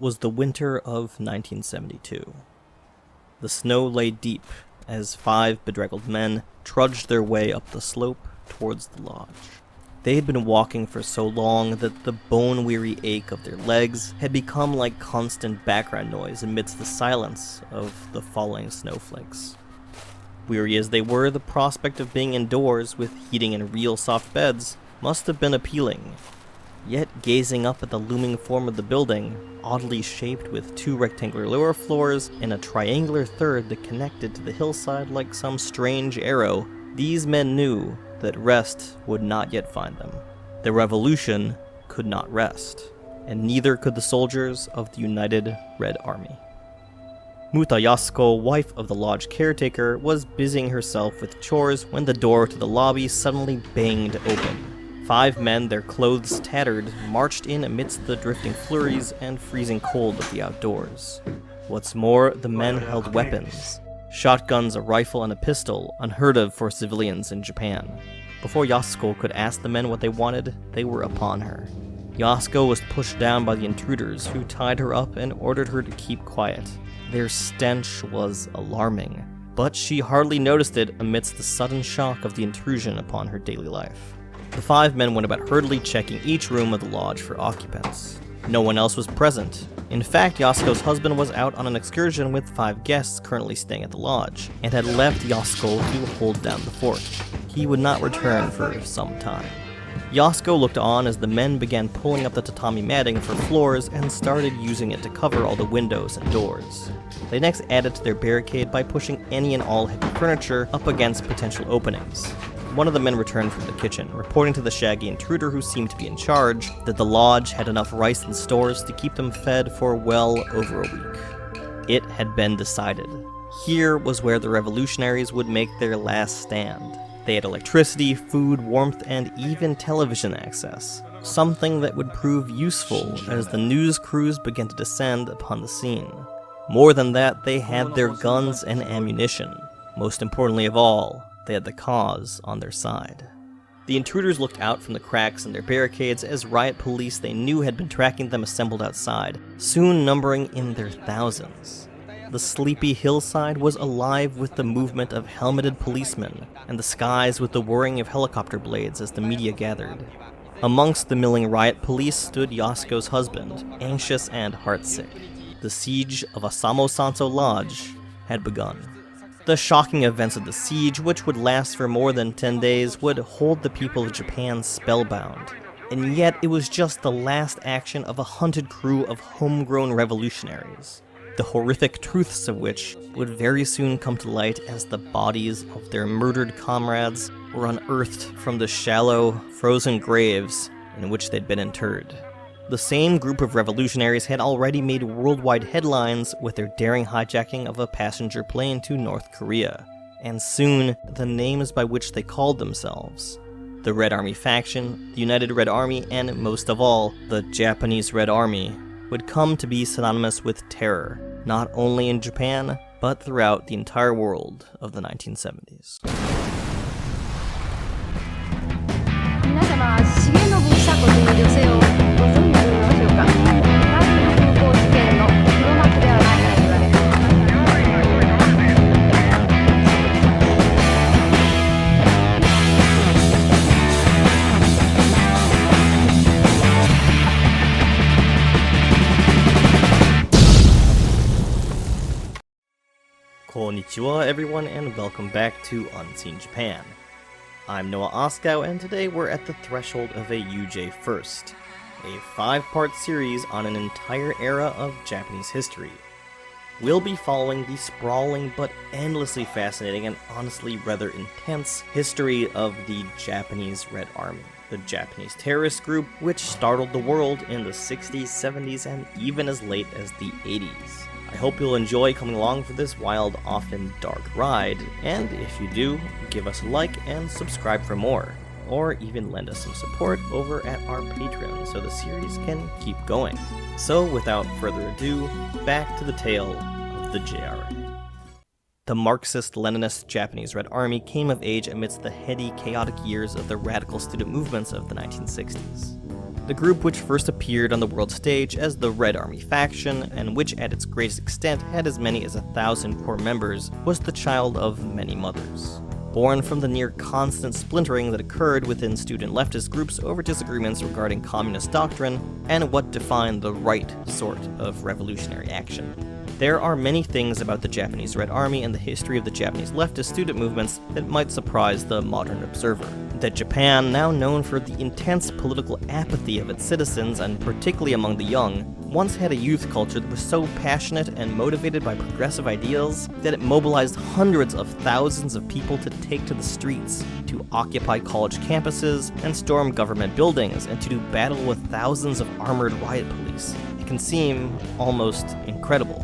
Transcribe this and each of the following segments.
was the winter of 1972. The snow lay deep as 5 bedraggled men trudged their way up the slope towards the lodge. They had been walking for so long that the bone-weary ache of their legs had become like constant background noise amidst the silence of the falling snowflakes. Weary as they were, the prospect of being indoors with heating and real soft beds must have been appealing. Yet gazing up at the looming form of the building, oddly shaped with 2 rectangular lower floors and a triangular third that connected to the hillside like some strange arrow, these men knew that rest would not yet find them. The revolution could not rest, and neither could the soldiers of the United Red Army. Muta Yasuko, wife of the lodge caretaker, was busying herself with chores when the door to the lobby suddenly banged open. 5 men, their clothes tattered, marched in amidst the drifting flurries and freezing cold of the outdoors. What's more, the men held weapons. Shotguns, a rifle, and a pistol, unheard of for civilians in Japan. Before Yasuko could ask the men what they wanted, they were upon her. Yasuko was pushed down by the intruders, who tied her up and ordered her to keep quiet. Their stench was alarming, but she hardly noticed it amidst the sudden shock of the intrusion upon her daily life. The 5 men went about hurriedly checking each room of the lodge for occupants. No one else was present. In fact, Yasuko's husband was out on an excursion with 5 guests currently staying at the lodge, and had left Yasuko to hold down the fort. He would not return for some time. Yasuko looked on as the men began pulling up the tatami matting for floors and started using it to cover all the windows and doors. They next added to their barricade by pushing any and all heavy furniture up against potential openings. One of the men returned from the kitchen, reporting to the shaggy intruder who seemed to be in charge that the lodge had enough rice in stores to keep them fed for well over a week. It had been decided. Here was where the revolutionaries would make their last stand. They had electricity, food, warmth, and even television access, something that would prove useful as the news crews began to descend upon the scene. More than that, they had their guns and ammunition. Most importantly of all, they had the cause on their side. The intruders looked out from the cracks in their barricades as riot police they knew had been tracking them assembled outside, soon numbering in their thousands. The sleepy hillside was alive with the movement of helmeted policemen, and the skies with the whirring of helicopter blades as the media gathered. Amongst the milling riot police stood Yasuko's husband, anxious and heartsick. The siege of Asamo Sanso Lodge had begun. The shocking events of the siege, which would last for more than 10 days, would hold the people of Japan spellbound. And yet it was just the last action of a hunted crew of homegrown revolutionaries, the horrific truths of which would very soon come to light as the bodies of their murdered comrades were unearthed from the shallow, frozen graves in which they'd been interred. The same group of revolutionaries had already made worldwide headlines with their daring hijacking of a passenger plane to North Korea, and soon the names by which they called themselves, the Red Army faction, the United Red Army, and most of all, the Japanese Red Army, would come to be synonymous with terror, not only in Japan, but throughout the entire world of the 1970s. 皆様、重信久子という女性をご存知でしょうか。パリ空港事件の黒幕ではないかと言われています。Konnichiwa everyone, and welcome back to Unseen Japan. I'm Noah Oskow, and today we're at the threshold of a UJ First, a 5-part series on an entire era of Japanese history. We'll be following the sprawling but endlessly fascinating and honestly rather intense history of the Japanese Red Army, the Japanese terrorist group which startled the world in the 60s, 70s, and even as late as the 80s. I hope you'll enjoy coming along for this wild, often dark ride, and if you do, give us a like and subscribe for more, or even lend us some support over at our Patreon so the series can keep going. So without further ado, back to the tale of the JRA. The Marxist-Leninist Japanese Red Army came of age amidst the heady, chaotic years of the radical student movements of the 1960s. The group which first appeared on the world stage as the Red Army faction, and which at its greatest extent had as many as 1,000 core members, was the child of many mothers. Born from the near constant splintering that occurred within student leftist groups over disagreements regarding communist doctrine and what defined the right sort of revolutionary action. There are many things about the Japanese Red Army and the history of the Japanese leftist student movements that might surprise the modern observer. That Japan, now known for the intense political apathy of its citizens, and particularly among the young, once had a youth culture that was so passionate and motivated by progressive ideals that it mobilized hundreds of thousands of people to take to the streets, to occupy college campuses and storm government buildings, and to do battle with thousands of armored riot police. It can seem almost incredible.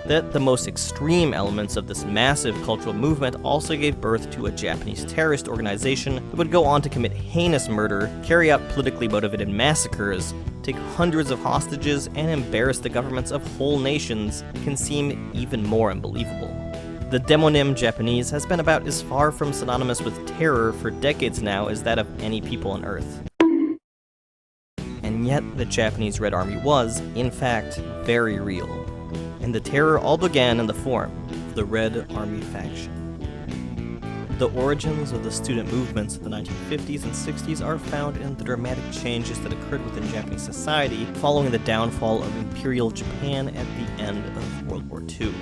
That the most extreme elements of this massive cultural movement also gave birth to a Japanese terrorist organization that would go on to commit heinous murder, carry out politically motivated massacres, take hundreds of hostages, and embarrass the governments of whole nations can seem even more unbelievable. The demonym Japanese has been about as far from synonymous with terror for decades now as that of any people on Earth. And yet, the Japanese Red Army was, in fact, very real. And the terror all began in the form of the Red Army faction. The origins of the student movements of the 1950s and 60s are found in the dramatic changes that occurred within Japanese society following the downfall of Imperial Japan at the end of World War II.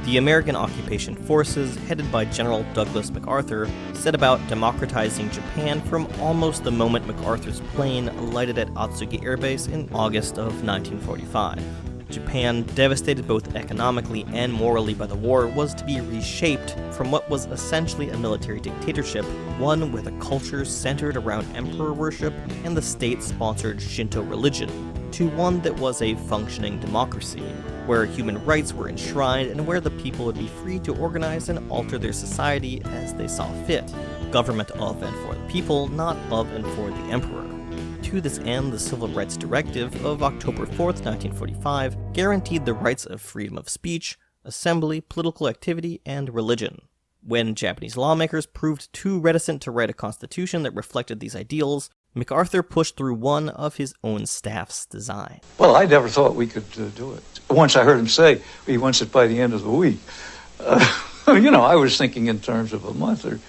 The American occupation forces, headed by General Douglas MacArthur, set about democratizing Japan from almost the moment MacArthur's plane alighted at Atsugi Air Base in August of 1945. Japan, devastated both economically and morally by the war, was to be reshaped from what was essentially a military dictatorship, one with a culture centered around emperor worship and the state-sponsored Shinto religion, to one that was a functioning democracy, where human rights were enshrined and where the people would be free to organize and alter their society as they saw fit. Government of and for the people, not of and for the emperor. To this end, the Civil Rights Directive of October 4th, 1945, guaranteed the rights of freedom of speech, assembly, political activity, and religion. When Japanese lawmakers proved too reticent to write a constitution that reflected these ideals, MacArthur pushed through one of his own staff's design. Well, I never thought we could do it. Once I heard him say he wants it by the end of the week. I was thinking in terms of a month or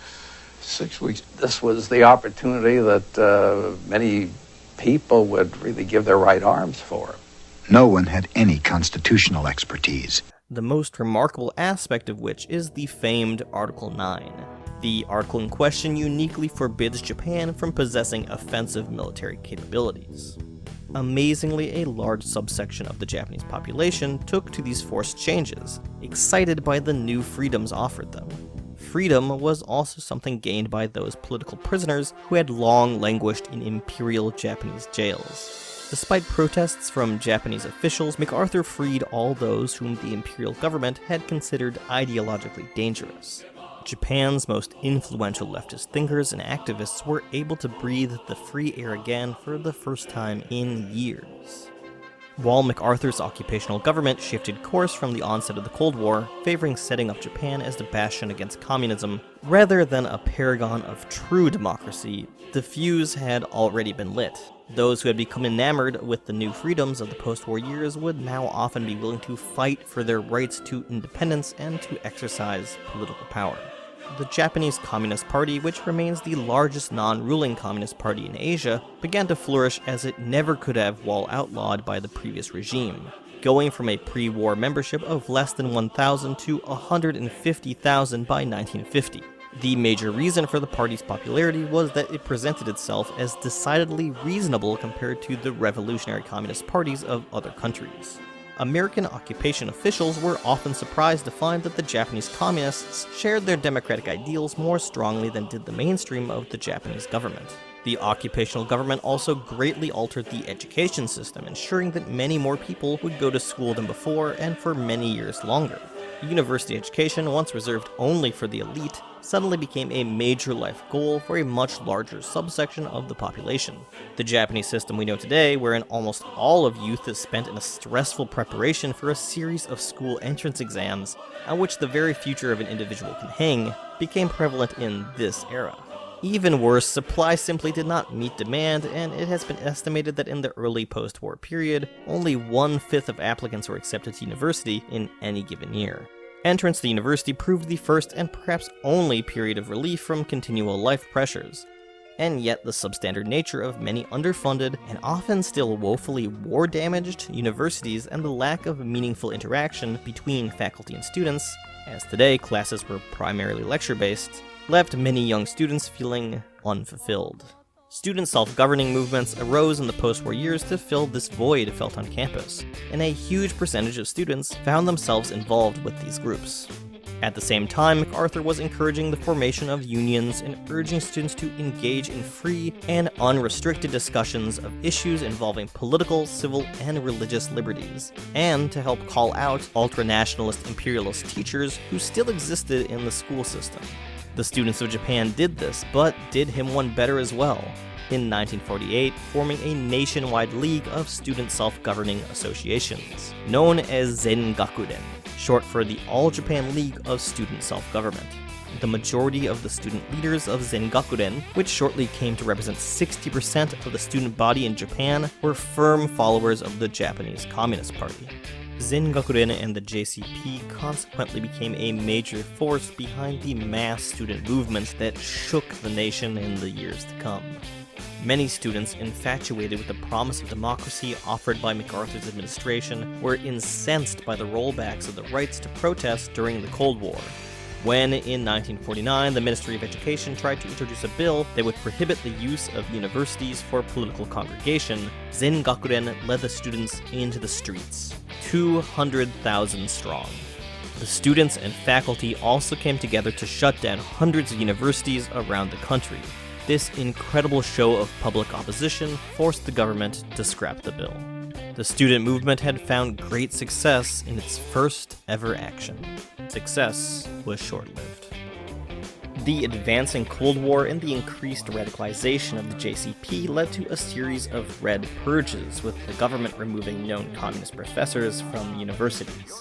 6 weeks. This was the opportunity that many people would really give their right arms for. No one had any constitutional expertise. The most remarkable aspect of which is the famed Article 9. The article in question uniquely forbids Japan from possessing offensive military capabilities. Amazingly, a large subsection of the Japanese population took to these forced changes, excited by the new freedoms offered them. Freedom was also something gained by those political prisoners who had long languished in imperial Japanese jails. Despite protests from Japanese officials, MacArthur freed all those whom the imperial government had considered ideologically dangerous. Japan's most influential leftist thinkers and activists were able to breathe the free air again for the first time in years. While MacArthur's occupational government shifted course from the onset of the Cold War, favoring setting up Japan as the bastion against communism, rather than a paragon of true democracy, the fuse had already been lit. Those who had become enamored with the new freedoms of the post-war years would now often be willing to fight for their rights to independence and to exercise political power. The Japanese Communist Party, which remains the largest non-ruling communist party in Asia, began to flourish as it never could have while outlawed by the previous regime, going from a pre-war membership of less than 1,000 to 150,000 by 1950. The major reason for the party's popularity was that it presented itself as decidedly reasonable compared to the revolutionary communist parties of other countries. American occupation officials were often surprised to find that the Japanese communists shared their democratic ideals more strongly than did the mainstream of the Japanese government. The occupational government also greatly altered the education system, ensuring that many more people would go to school than before and for many years longer. University education, once reserved only for the elite, suddenly became a major life goal for a much larger subsection of the population. The Japanese system we know today, wherein almost all of youth is spent in a stressful preparation for a series of school entrance exams on which the very future of an individual can hang, became prevalent in this era. Even worse, supply simply did not meet demand, and it has been estimated that in the early post-war period, only 1/5 of applicants were accepted to university in any given year. Entrance to the university proved the first and perhaps only period of relief from continual life pressures. And yet the substandard nature of many underfunded and often still woefully war-damaged universities and the lack of meaningful interaction between faculty and students, as today classes were primarily lecture-based, left many young students feeling unfulfilled. Student self-governing movements arose in the post-war years to fill this void felt on campus, and a huge percentage of students found themselves involved with these groups. At the same time, MacArthur was encouraging the formation of unions and urging students to engage in free and unrestricted discussions of issues involving political, civil, and religious liberties, and to help call out ultra-nationalist imperialist teachers who still existed in the school system. The students of Japan did this, but did him one better as well, in 1948 forming a nationwide league of student self-governing associations, known as Zengakuden, short for the All-Japan League of Student Self-Government. The majority of the student leaders of Zengakuden, which shortly came to represent 60% of the student body in Japan, were firm followers of the Japanese Communist Party. Zengakuden and the JCP consequently became a major force behind the mass student movements that shook the nation in the years to come. Many students, infatuated with the promise of democracy offered by MacArthur's administration, were incensed by the rollbacks of the rights to protest during the Cold War. When, in 1949, the Ministry of Education tried to introduce a bill that would prohibit the use of universities for political congregation, Zengakuden led the students into the streets, 200,000 strong. The students and faculty also came together to shut down hundreds of universities around the country. This incredible show of public opposition forced the government to scrap the bill. The student movement had found great success in its first ever action. Success was short-lived. The advancing Cold War and the increased radicalization of the JCP led to a series of red purges, with the government removing known communist professors from universities.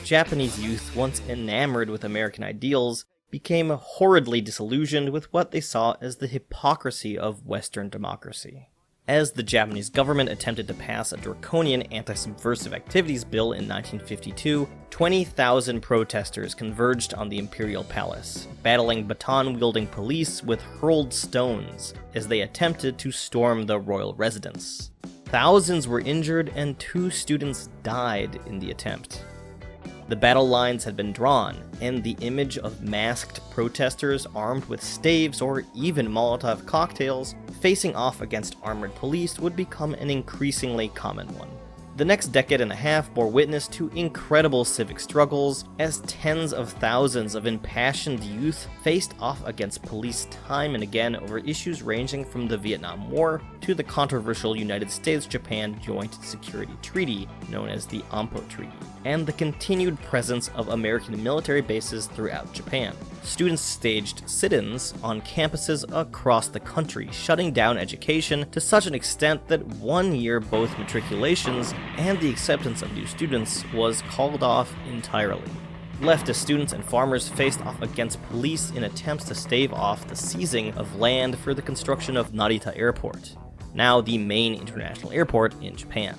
Japanese youth, once enamored with American ideals, became horridly disillusioned with what they saw as the hypocrisy of Western democracy. As the Japanese government attempted to pass a draconian anti-subversive activities bill in 1952, 20,000 protesters converged on the Imperial Palace, battling baton-wielding police with hurled stones as they attempted to storm the royal residence. Thousands were injured and 2 students died in the attempt. The battle lines had been drawn, and the image of masked protesters armed with staves or even Molotov cocktails facing off against armored police would become an increasingly common one. The next decade and a half bore witness to incredible civic struggles as tens of thousands of impassioned youth faced off against police time and again over issues ranging from the Vietnam War to the controversial United States-Japan Joint Security Treaty, known as the AMPO Treaty, and the continued presence of American military bases throughout Japan. Students staged sit-ins on campuses across the country, shutting down education to such an extent that one year both matriculations and the acceptance of new students was called off entirely. Leftist students and farmers faced off against police in attempts to stave off the seizing of land for the construction of Narita Airport, now the main international airport in Japan.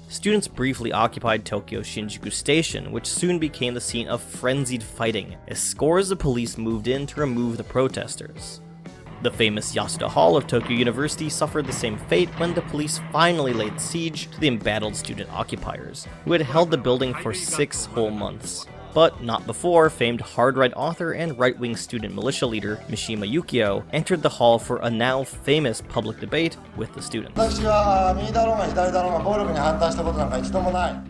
Students briefly occupied Tokyo's Shinjuku Station, which soon became the scene of frenzied fighting as scores of police moved in to remove the protesters. The famous Yasuda Hall of Tokyo University suffered the same fate when the police finally laid siege to the embattled student occupiers, who had held the building for 6 whole months. But not before famed hard-right author and right-wing student militia leader Mishima Yukio entered the hall for a now famous public debate with the students.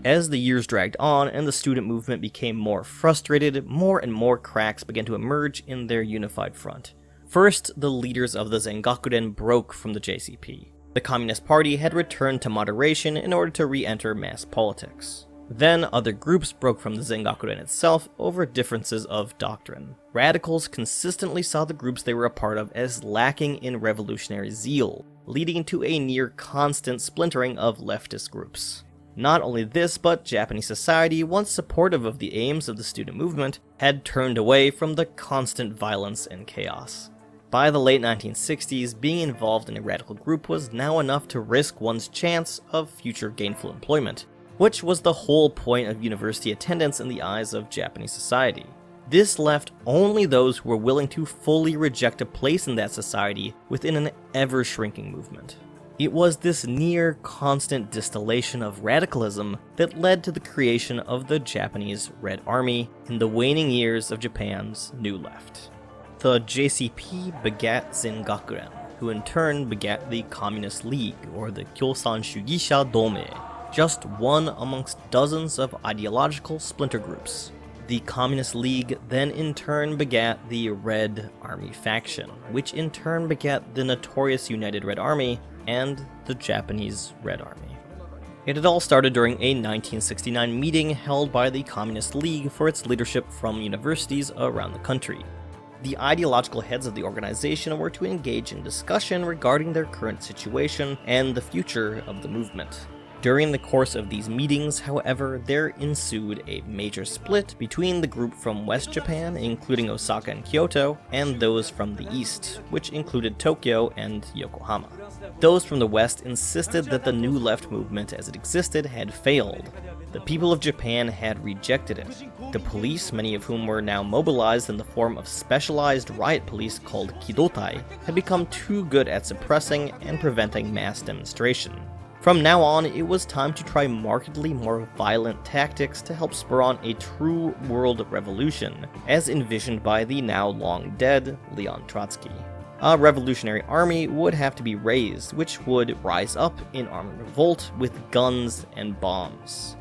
As the years dragged on and the student movement became more frustrated, more and more cracks began to emerge in their unified front. First, the leaders of the Zengakuden broke from the JCP. The Communist Party had returned to moderation in order to re-enter mass politics. Then, other groups broke from the Zengakuden itself over differences of doctrine. Radicals consistently saw the groups they were a part of as lacking in revolutionary zeal, leading to a near-constant splintering of leftist groups. Not only this, but Japanese society, once supportive of the aims of the student movement, had turned away from the constant violence and chaos. By the late 1960s, being involved in a radical group was now enough to risk one's chance of future gainful employment, which was the whole point of university attendance in the eyes of Japanese society. This left only those who were willing to fully reject a place in that society within an ever-shrinking movement. It was this near constant distillation of radicalism that led to the creation of the Japanese Red Army in the waning years of Japan's New Left. The JCP begat Zengakuren, who in turn begat the Communist League, or the Kyosan Shugisha Dome, just one amongst dozens of ideological splinter groups. The Communist League then in turn begat the Red Army faction, which in turn begat the notorious United Red Army and the Japanese Red Army. It had all started during a 1969 meeting held by the Communist League for its leadership from universities around the country. The ideological heads of the organization were to engage in discussion regarding their current situation and the future of the movement. During the course of these meetings, however, there ensued a major split between the group from West Japan, including Osaka and Kyoto, and those from the East, which included Tokyo and Yokohama. Those from the West insisted that the New Left movement as it existed had failed. The people of Japan had rejected it. The police, many of whom were now mobilized in the form of specialized riot police called kidotai, had become too good at suppressing and preventing mass demonstration. From now on, it was time to try markedly more violent tactics to help spur on a true world revolution, as envisioned by the now long dead Leon Trotsky. A revolutionary army would have to be raised, which would rise up in armed revolt with guns and bombs.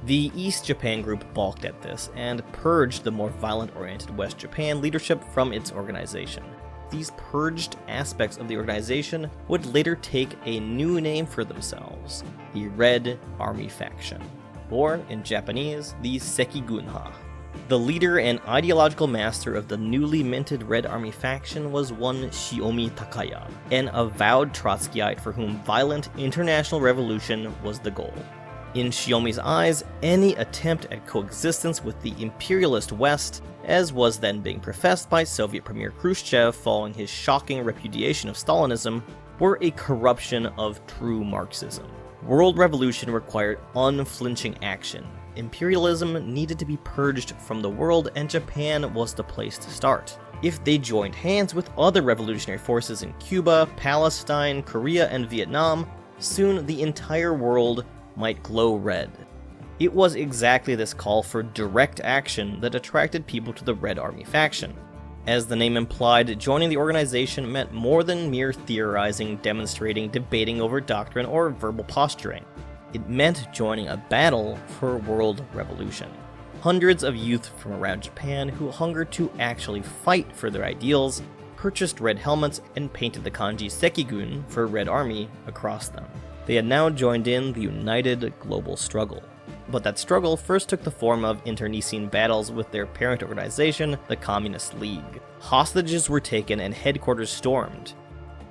The East Japan group balked at this and purged the more violent-oriented West Japan leadership from its organization. These purged aspects of the organization would later take a new name for themselves, the Red Army faction, or in Japanese, the Sekigunha. The leader and ideological master of the newly minted Red Army faction was one Shiomi Takaya, an avowed Trotskyite for whom violent international revolution was the goal. In Shiomi's eyes, any attempt at coexistence with the imperialist West, as was then being professed by Soviet Premier Khrushchev following his shocking repudiation of Stalinism, were a corruption of true Marxism. World revolution required unflinching action. Imperialism needed to be purged from the world, and Japan was the place to start. If they joined hands with other revolutionary forces in Cuba, Palestine, Korea, and Vietnam, soon the entire world might glow red. It was exactly this call for direct action that attracted people to the Red Army faction. As the name implied, joining the organization meant more than mere theorizing, demonstrating, debating over doctrine, or verbal posturing. It meant joining a battle for world revolution. Hundreds of youth from around Japan who hungered to actually fight for their ideals purchased red helmets and painted the kanji Sekigun for Red Army across them. They had now joined in the united global struggle. But that struggle first took the form of internecine battles with their parent organization, the Communist League. Hostages were taken and headquarters stormed.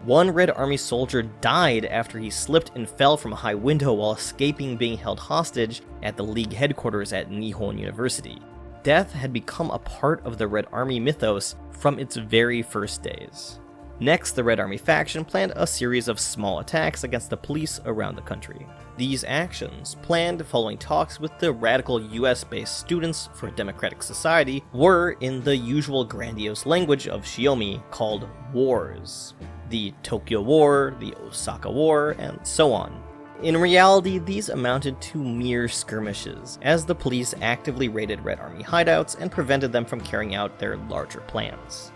One Red Army soldier died after he slipped and fell from a high window while escaping being held hostage at the League headquarters at Nihon University. Death had become a part of the Red Army mythos from its very first days. Next, the Red Army faction planned a series of small attacks against the police around the country. These actions, planned following talks with the radical US-based Students for a Democratic Society, were, in the usual grandiose language of Shiomi, called wars. The Tokyo War, the Osaka War, and so on. In reality, these amounted to mere skirmishes, as the police actively raided Red Army hideouts and prevented them from carrying out their larger plans.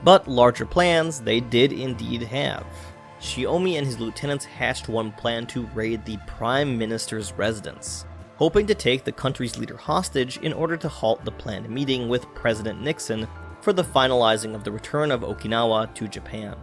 But larger plans they did indeed have. Shiomi and his lieutenants hatched one plan to raid the Prime Minister's residence, hoping to take the country's leader hostage in order to halt the planned meeting with President Nixon for the finalizing of the return of Okinawa to Japan.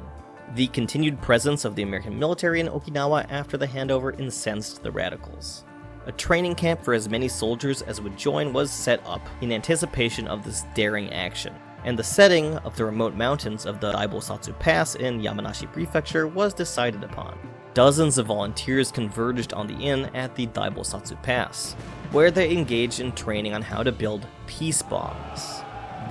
The continued presence of the American military in Okinawa after the handover incensed the radicals. A training camp for as many soldiers as would join was set up in anticipation of this daring action, and the setting of the remote mountains of the Daibosatsu Pass in Yamanashi Prefecture was decided upon. Dozens of volunteers converged on the inn at the Daibosatsu Pass, where they engaged in training on how to build peace bombs.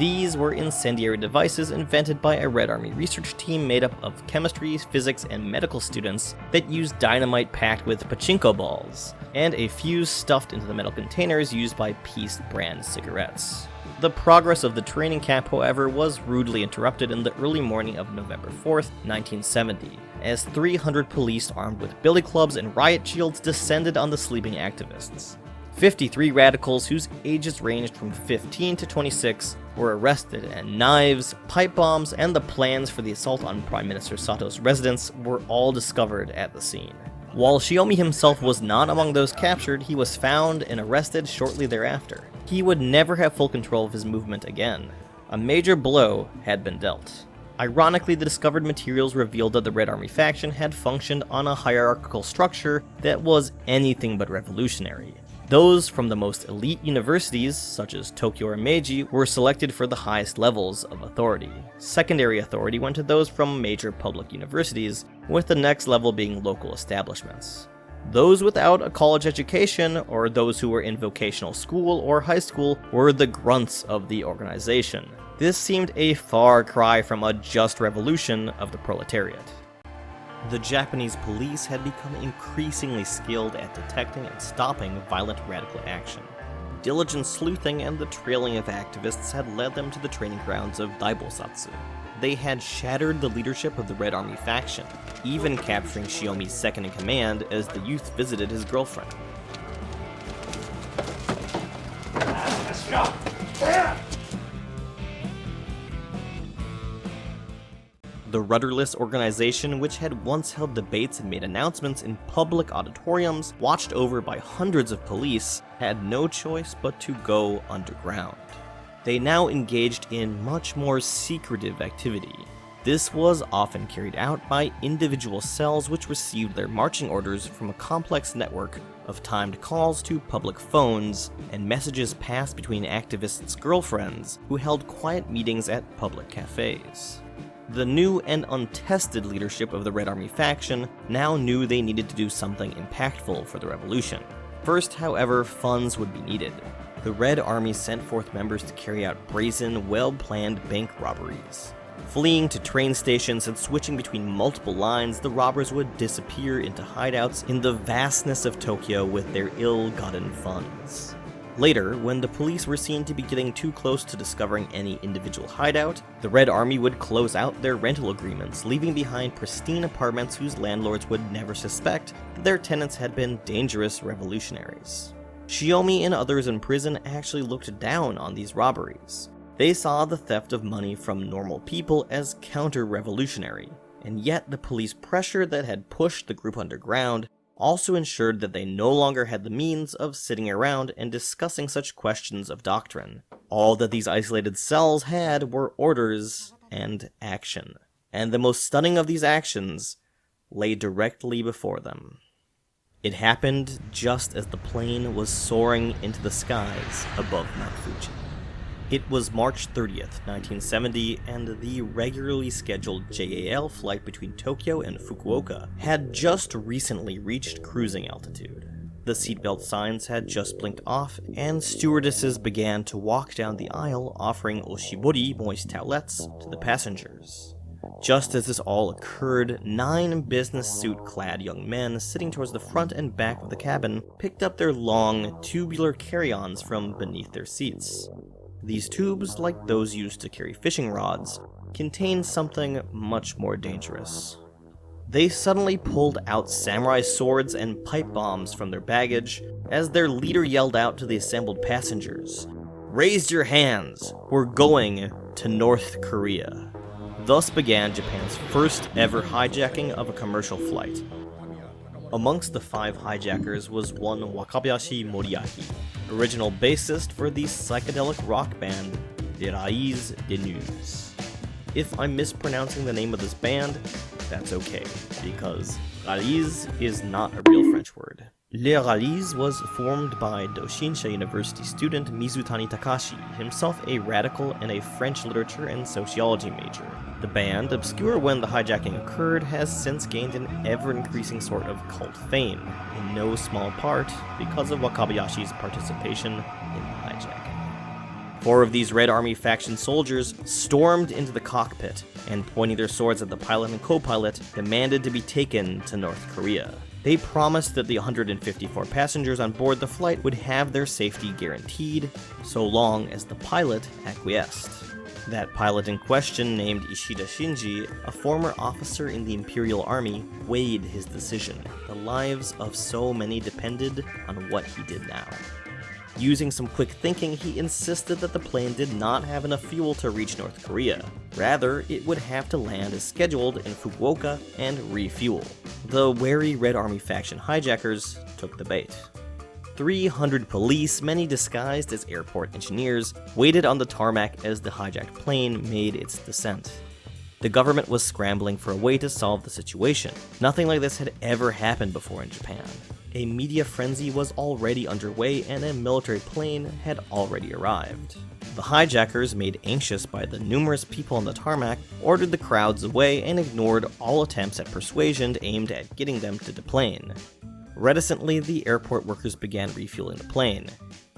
These were incendiary devices invented by a Red Army research team made up of chemistry, physics, and medical students that used dynamite packed with pachinko balls, and a fuse stuffed into the metal containers used by Peace brand cigarettes. The progress of the training camp, however, was rudely interrupted in the early morning of November 4th, 1970, as 300 police armed with billy clubs and riot shields descended on the sleeping activists. 53 radicals whose ages ranged from 15 to 26 were arrested, and knives, pipe bombs, and the plans for the assault on Prime Minister Sato's residence were all discovered at the scene. While Shiomi himself was not among those captured, he was found and arrested shortly thereafter. He would never have full control of his movement again. A major blow had been dealt. Ironically, the discovered materials revealed that the Red Army faction had functioned on a hierarchical structure that was anything but revolutionary. Those from the most elite universities, such as Tokyo or Meiji, were selected for the highest levels of authority. Secondary authority went to those from major public universities, with the next level being local establishments. Those without a college education, or those who were in vocational school or high school, were the grunts of the organization. This seemed a far cry from a just revolution of the proletariat. The Japanese police had become increasingly skilled at detecting and stopping violent radical action. Diligent sleuthing and the trailing of activists had led them to the training grounds of Daibosatsu. They had shattered the leadership of the Red Army faction, even capturing Shiomi's second-in-command as the youth visited his girlfriend. The rudderless organization, which had once held debates and made announcements in public auditoriums, watched over by hundreds of police, had no choice but to go underground. They now engaged in much more secretive activity. This was often carried out by individual cells which received their marching orders from a complex network of timed calls to public phones, and messages passed between activists' girlfriends who held quiet meetings at public cafes. The new and untested leadership of the Red Army faction now knew they needed to do something impactful for the revolution. First, however, funds would be needed. The Red Army sent forth members to carry out brazen, well-planned bank robberies. Fleeing to train stations and switching between multiple lines, the robbers would disappear into hideouts in the vastness of Tokyo with their ill-gotten funds. Later, when the police were seen to be getting too close to discovering any individual hideout, the Red Army would close out their rental agreements, leaving behind pristine apartments whose landlords would never suspect that their tenants had been dangerous revolutionaries. Shiomi and others in prison actually looked down on these robberies. They saw the theft of money from normal people as counter-revolutionary, and yet the police pressure that had pushed the group underground also ensured that they no longer had the means of sitting around and discussing such questions of doctrine. All that these isolated cells had were orders and action, and the most stunning of these actions lay directly before them. It happened just as the plane was soaring into the skies above Mount Fuji. It was March 30th, 1970, and the regularly scheduled JAL flight between Tokyo and Fukuoka had just recently reached cruising altitude. The seatbelt signs had just blinked off, and stewardesses began to walk down the aisle offering oshibori moist towelettes to the passengers. Just as this all occurred, 9 business suit-clad young men sitting towards the front and back of the cabin picked up their long, tubular carry-ons from beneath their seats. These tubes, like those used to carry fishing rods, contained something much more dangerous. They suddenly pulled out samurai swords and pipe bombs from their baggage as their leader yelled out to the assembled passengers, "Raise your hands! We're going to North Korea." Thus began Japan's first ever hijacking of a commercial flight. Amongst the 5 hijackers was one Wakabayashi Moriaki, original bassist for the psychedelic rock band Les Raíces des Nues. If I'm mispronouncing the name of this band, that's okay, because Raíces is not a real French word. Les Raíces was formed by Doshinsha University student Mizutani Takashi, himself a radical and a French literature and sociology major. The band, obscure when the hijacking occurred, has since gained an ever-increasing sort of cult fame, in no small part because of Wakabayashi's participation in the hijacking. 4 of these Red Army faction soldiers stormed into the cockpit and, pointing their swords at the pilot and co-pilot, demanded to be taken to North Korea. They promised that the 154 passengers on board the flight would have their safety guaranteed, so long as the pilot acquiesced. That pilot in question, named Ishida Shinji, a former officer in the Imperial Army, weighed his decision. The lives of so many depended on what he did now. Using some quick thinking, he insisted that the plane did not have enough fuel to reach North Korea. Rather, it would have to land as scheduled in Fukuoka and refuel. The wary Red Army faction hijackers took the bait. 300 police, many disguised as airport engineers, waited on the tarmac as the hijacked plane made its descent. The government was scrambling for a way to solve the situation. Nothing like this had ever happened before in Japan. A media frenzy was already underway and a military plane had already arrived. The hijackers, made anxious by the numerous people on the tarmac, ordered the crowds away and ignored all attempts at persuasion aimed at getting them to deplane. Reticently, the airport workers began refueling the plane.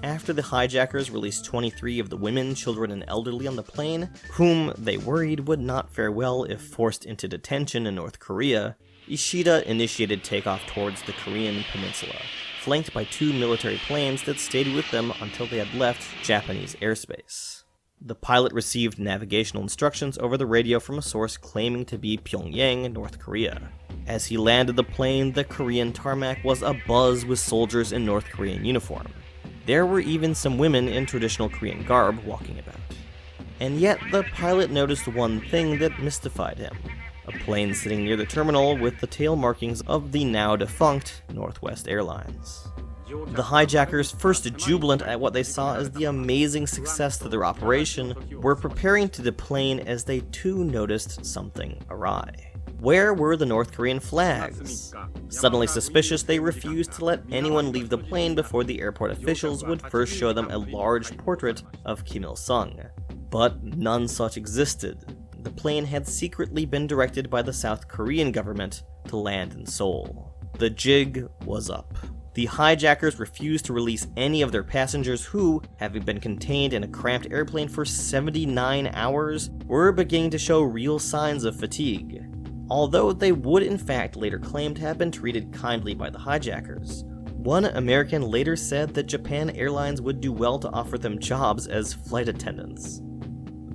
After the hijackers released 23 of the women, children, and elderly on the plane, whom they worried would not fare well if forced into detention in North Korea, Ishida initiated takeoff towards the Korean peninsula, flanked by 2 military planes that stayed with them until they had left Japanese airspace. The pilot received navigational instructions over the radio from a source claiming to be Pyongyang, North Korea. As he landed the plane, the Korean tarmac was abuzz with soldiers in North Korean uniform. There were even some women in traditional Korean garb walking about. And yet, the pilot noticed one thing that mystified him: a plane sitting near the terminal with the tail markings of the now defunct Northwest Airlines. The hijackers, first jubilant at what they saw as the amazing success to their operation, were preparing to deplane as they too noticed something awry. Where were the North Korean flags? Suddenly suspicious, they refused to let anyone leave the plane before the airport officials would first show them a large portrait of Kim Il-sung. But none such existed. The plane had secretly been directed by the South Korean government to land in Seoul. The jig was up. The hijackers refused to release any of their passengers who, having been contained in a cramped airplane for 79 hours, were beginning to show real signs of fatigue. Although they would in fact later claim to have been treated kindly by the hijackers. One American later said that Japan Airlines would do well to offer them jobs as flight attendants.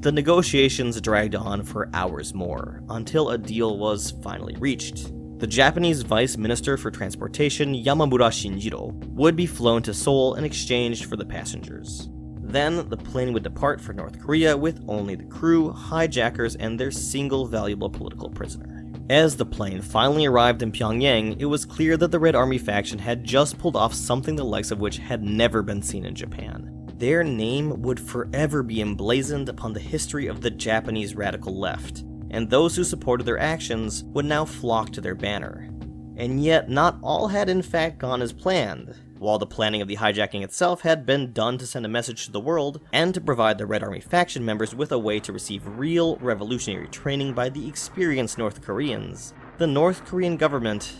The negotiations dragged on for hours more, until a deal was finally reached. The Japanese Vice Minister for Transportation, Yamamura Shinjiro, would be flown to Seoul in exchange for the passengers. Then, the plane would depart for North Korea with only the crew, hijackers, and their single valuable political prisoner. As the plane finally arrived in Pyongyang, it was clear that the Red Army faction had just pulled off something the likes of which had never been seen in Japan. Their name would forever be emblazoned upon the history of the Japanese radical left, and those who supported their actions would now flock to their banner. And yet, not all had in fact gone as planned. While the planning of the hijacking itself had been done to send a message to the world, and to provide the Red Army faction members with a way to receive real revolutionary training by the experienced North Koreans, the North Korean government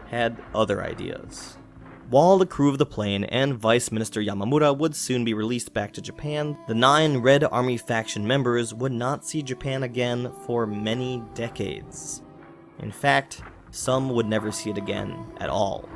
had other ideas. While the crew of the plane and Vice Minister Yamamura would soon be released back to Japan, the 9 Red Army faction members would not see Japan again for many decades. In fact, some would never see it again at all.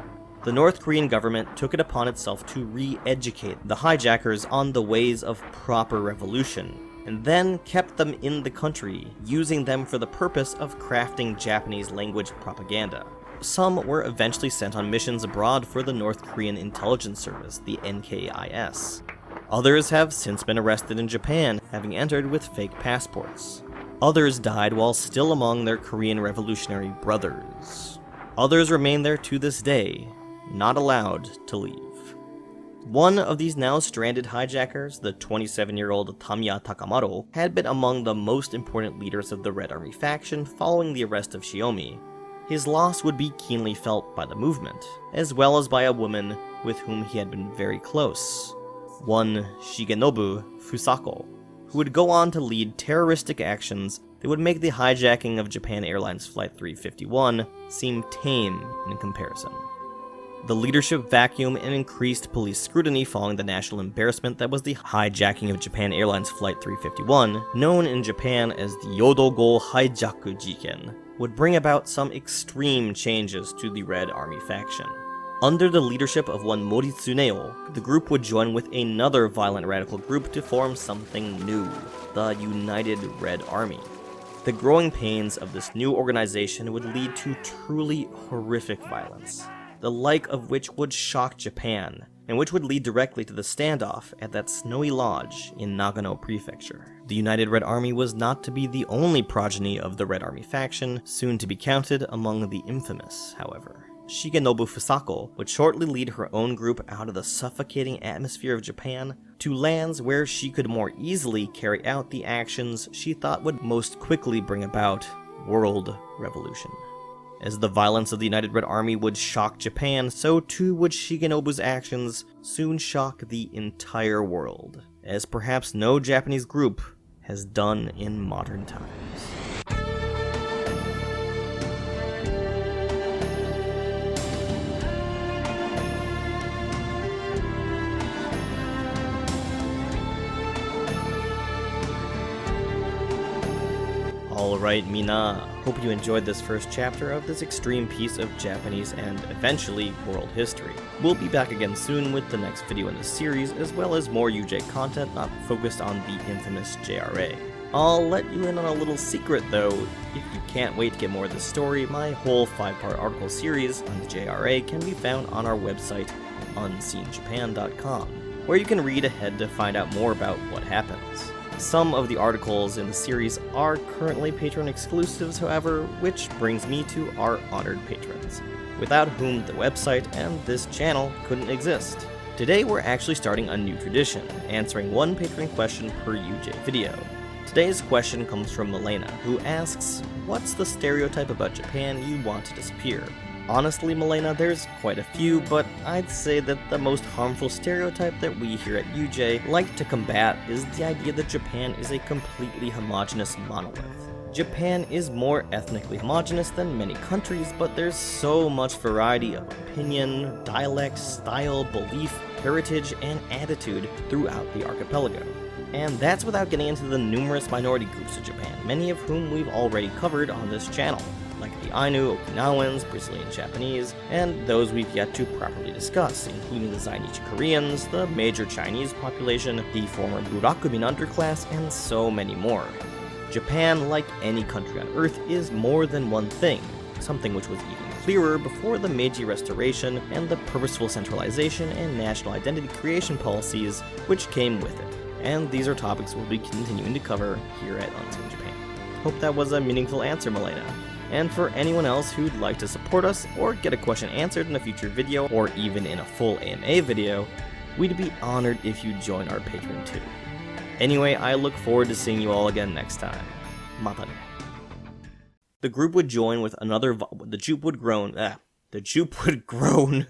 The North Korean government took it upon itself to re-educate the hijackers on the ways of proper revolution, and then kept them in the country, using them for the purpose of crafting Japanese language propaganda. Some were eventually sent on missions abroad for the North Korean Intelligence Service, the NKIS. Others have since been arrested in Japan, having entered with fake passports. Others died while still among their Korean revolutionary brothers. Others remain there to this day, not allowed to leave. One of these now stranded hijackers, the 27-year-old Tamiya Takamaro, had been among the most important leaders of the Red Army faction following the arrest of Shiomi. His loss would be keenly felt by the movement, as well as by a woman with whom he had been very close, one Shigenobu Fusako, who would go on to lead terroristic actions that would make the hijacking of Japan Airlines Flight 351 seem tame in comparison. The leadership vacuum and increased police scrutiny following the national embarrassment that was the hijacking of Japan Airlines Flight 351, known in Japan as the Yodo-go hijaku jiken, would bring about some extreme changes to the Red Army faction. Under the leadership of one Mori Tsuneo, the group would join with another violent radical group to form something new, the United Red Army. The growing pains of this new organization would lead to truly horrific violence, the like of which would shock Japan, and which would lead directly to the standoff at that snowy lodge in Nagano Prefecture. The United Red Army was not to be the only progeny of the Red Army faction, soon to be counted among the infamous, however. Shigenobu Fusako would shortly lead her own group out of the suffocating atmosphere of Japan to lands where she could more easily carry out the actions she thought would most quickly bring about world revolution. As the violence of the United Red Army would shock Japan, so too would Shigenobu's actions soon shock the entire world, as perhaps no Japanese group has done in modern times. Alright, Mina, hope you enjoyed this first chapter of this extreme piece of Japanese and eventually world history. We'll be back again soon with the next video in the series, as well as more UJ content not focused on the infamous JRA. I'll let you in on a little secret though. If you can't wait to get more of this story, my whole 5-part article series on the JRA can be found on our website, unseenjapan.com, where you can read ahead to find out more about what happens. Some of the articles in the series are currently Patreon exclusives, however, which brings me to our honored patrons, without whom the website and this channel couldn't exist. Today we're actually starting a new tradition, answering one patron question per UJ video. Today's question comes from Milena, who asks, what's the stereotype about Japan you want to disappear? Honestly, Milena, there's quite a few, but I'd say that the most harmful stereotype that we here at UJ like to combat is the idea that Japan is a completely homogeneous monolith. Japan is more ethnically homogeneous than many countries, but there's so much variety of opinion, dialect, style, belief, heritage, and attitude throughout the archipelago. And that's without getting into the numerous minority groups of Japan, many of whom we've already covered on this channel, like the Ainu, Okinawans, Brazilian Japanese, and those we've yet to properly discuss, including the Zainichi Koreans, the major Chinese population, the former Burakumin underclass, and so many more. Japan, like any country on Earth, is more than one thing, something which was even clearer before the Meiji Restoration and the purposeful centralization and national identity creation policies which came with it. And these are topics we'll be continuing to cover here at Unseen Japan. Hope that was a meaningful answer, Milena. And for anyone else who'd like to support us or get a question answered in a future video or even in a full AMA video, we'd be honored if you join our Patreon too. Anyway, I look forward to seeing you all again next time. Mata ne. The group would join with another the Jupe would groan